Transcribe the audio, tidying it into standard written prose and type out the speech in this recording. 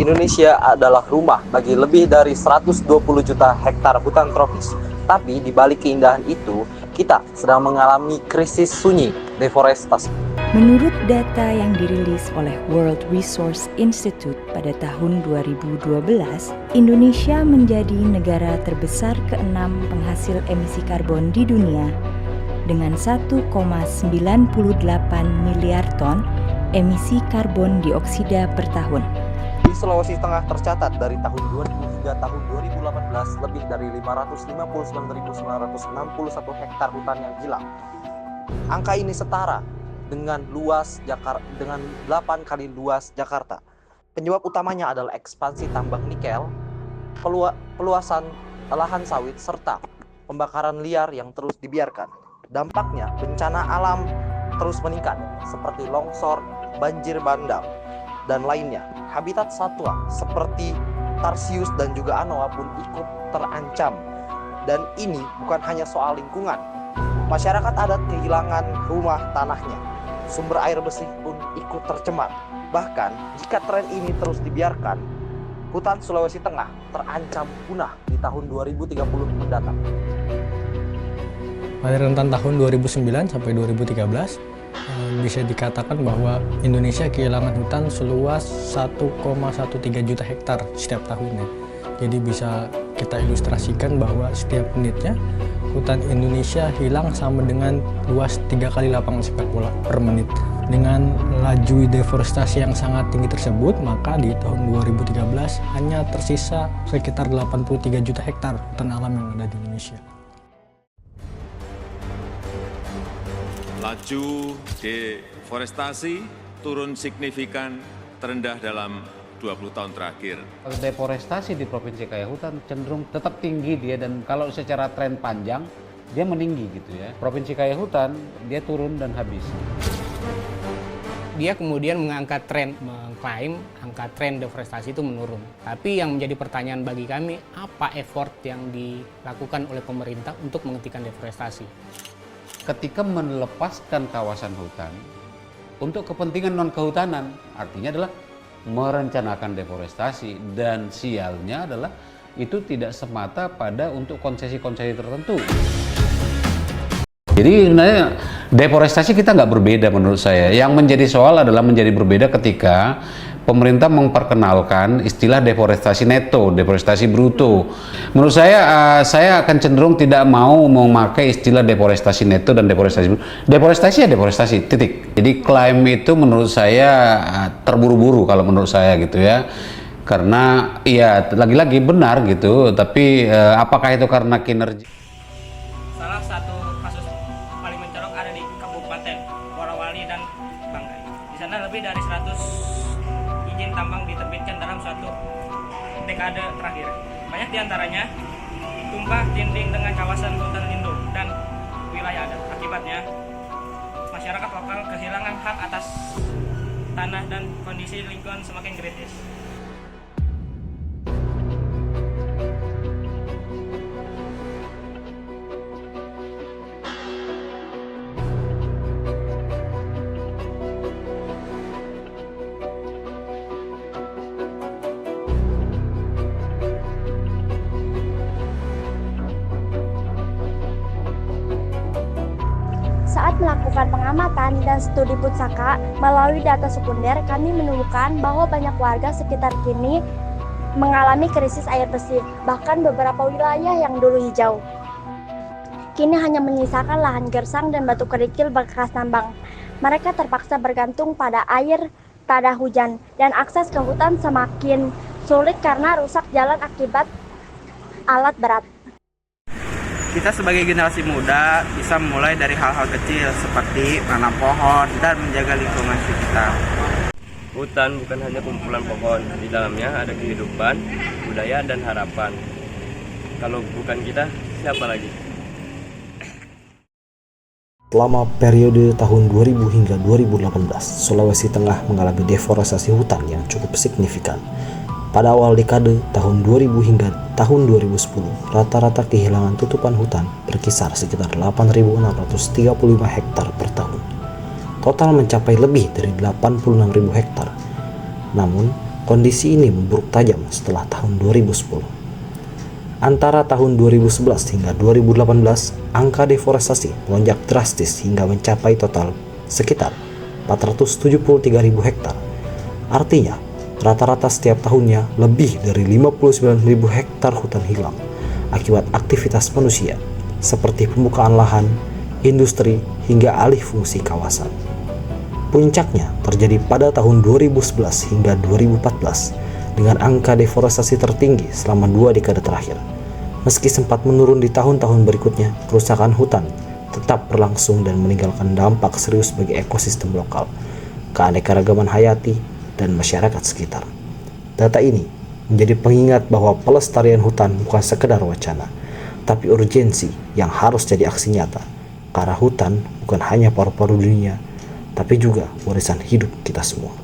Indonesia adalah rumah bagi lebih dari 120 juta hektar hutan tropis. Tapi di balik keindahan itu, kita sedang mengalami krisis sunyi, deforestasi. Menurut data yang dirilis oleh World Resource Institute pada tahun 2012, Indonesia menjadi negara terbesar ke-6 penghasil emisi karbon di dunia dengan 1,98 miliar ton emisi karbon dioksida per tahun. Di Sulawesi Tengah tercatat dari tahun 2000 hingga tahun 2018 lebih dari 559.961 hektar hutan yang hilang. Angka ini setara dengan 8 kali luas Jakarta. Penyebab utamanya adalah ekspansi tambang nikel, peluasan lahan sawit, serta pembakaran liar yang terus dibiarkan. Dampaknya bencana alam terus meningkat seperti longsor, banjir bandang, dan lainnya. Habitat satwa seperti tarsius dan juga anoa pun ikut terancam. Dan ini bukan hanya soal lingkungan. Masyarakat adat kehilangan rumah tanahnya. Sumber air bersih pun ikut tercemar. Bahkan jika tren ini terus dibiarkan, hutan Sulawesi Tengah terancam punah di tahun 2030 mendatang. Pada rentan tahun 2009 sampai 2013, bisa dikatakan bahwa Indonesia kehilangan hutan seluas 1,13 juta hektar setiap tahunnya. Jadi bisa kita ilustrasikan bahwa setiap menitnya hutan Indonesia hilang sama dengan luas 3 kali lapangan sepak bola per menit. Dengan laju deforestasi yang sangat tinggi tersebut, maka di tahun 2013 hanya tersisa sekitar 83 juta hektar hutan alam yang ada di Indonesia. Laju deforestasi turun signifikan terendah dalam 20 tahun terakhir. Deforestasi di Provinsi Kaya Hutan cenderung tetap tinggi dia, dan kalau secara tren panjang dia meninggi gitu ya. Provinsi Kaya Hutan dia turun dan habis. Dia kemudian mengangkat tren, mengklaim angka tren deforestasi itu menurun. Tapi yang menjadi pertanyaan bagi kami, apa effort yang dilakukan oleh pemerintah untuk menghentikan deforestasi? Ketika melepaskan kawasan hutan untuk kepentingan non-kehutanan, artinya adalah merencanakan deforestasi, dan sialnya adalah itu tidak semata pada untuk konsesi-konsesi tertentu. Jadi sebenarnya deforestasi kita nggak berbeda menurut saya. Yang menjadi soal adalah menjadi berbeda ketika pemerintah memperkenalkan istilah deforestasi neto, deforestasi bruto. Menurut saya akan cenderung tidak mau memakai istilah deforestasi neto dan deforestasi bruto. Deforestasi ya deforestasi, titik. Jadi klaim itu menurut saya terburu-buru kalau menurut saya gitu ya. Karena ya lagi-lagi benar gitu, tapi apakah itu karena kinerja? Salah satu kasus paling mencolok ada di Kabupaten Morowali dan Bangkai. Di sana lebih dari 100 izin tambang diterbitkan dalam suatu dekade terakhir. Banyak diantaranya tumpah tindih dengan kawasan hutan lindung dan wilayah adat. Akibatnya, masyarakat lokal kehilangan hak atas tanah dan kondisi lingkungan semakin kritis. Saat melakukan pengamatan dan studi Putsaka melalui data sekunder, kami menemukan bahwa banyak warga sekitar kini mengalami krisis air bersih. Bahkan beberapa wilayah yang dulu hijau kini hanya menyisakan lahan gersang dan batu kerikil bekas tambang. Mereka terpaksa bergantung pada air pada hujan, dan akses ke hutan semakin sulit karena rusak jalan akibat alat berat. Kita sebagai generasi muda bisa mulai dari hal-hal kecil seperti menanam pohon dan menjaga lingkungan sekitar. Hutan bukan hanya kumpulan pohon, di dalamnya ada kehidupan, budaya, dan harapan. Kalau bukan kita, siapa lagi? Selama periode tahun 2000 hingga 2018, Sulawesi Tengah mengalami deforestasi hutan yang cukup signifikan. Pada awal dekade tahun 2000 hingga tahun 2010, rata-rata kehilangan tutupan hutan berkisar sekitar 8.635 hektar per tahun. Total mencapai lebih dari 86.000 hektar. Namun, Kondisi ini memburuk tajam setelah tahun 2010. Antara tahun 2011 hingga 2018, angka deforestasi melonjak drastis hingga mencapai total sekitar 473.000 hektar. Artinya, rata-rata setiap tahunnya lebih dari 59.000 hektar hutan hilang akibat aktivitas manusia seperti pembukaan lahan, industri, hingga alih fungsi kawasan. Puncaknya terjadi pada tahun 2011 hingga 2014 dengan angka deforestasi tertinggi selama 2 dekade terakhir. Meski sempat menurun di tahun-tahun berikutnya, kerusakan hutan tetap berlangsung dan meninggalkan dampak serius bagi ekosistem lokal, keanekaragaman hayati, dan masyarakat sekitar. Data ini menjadi pengingat bahwa pelestarian hutan bukan sekedar wacana, tapi urgensi yang harus jadi aksi nyata, karena hutan bukan hanya paru-paru dunia, tapi juga warisan hidup kita semua.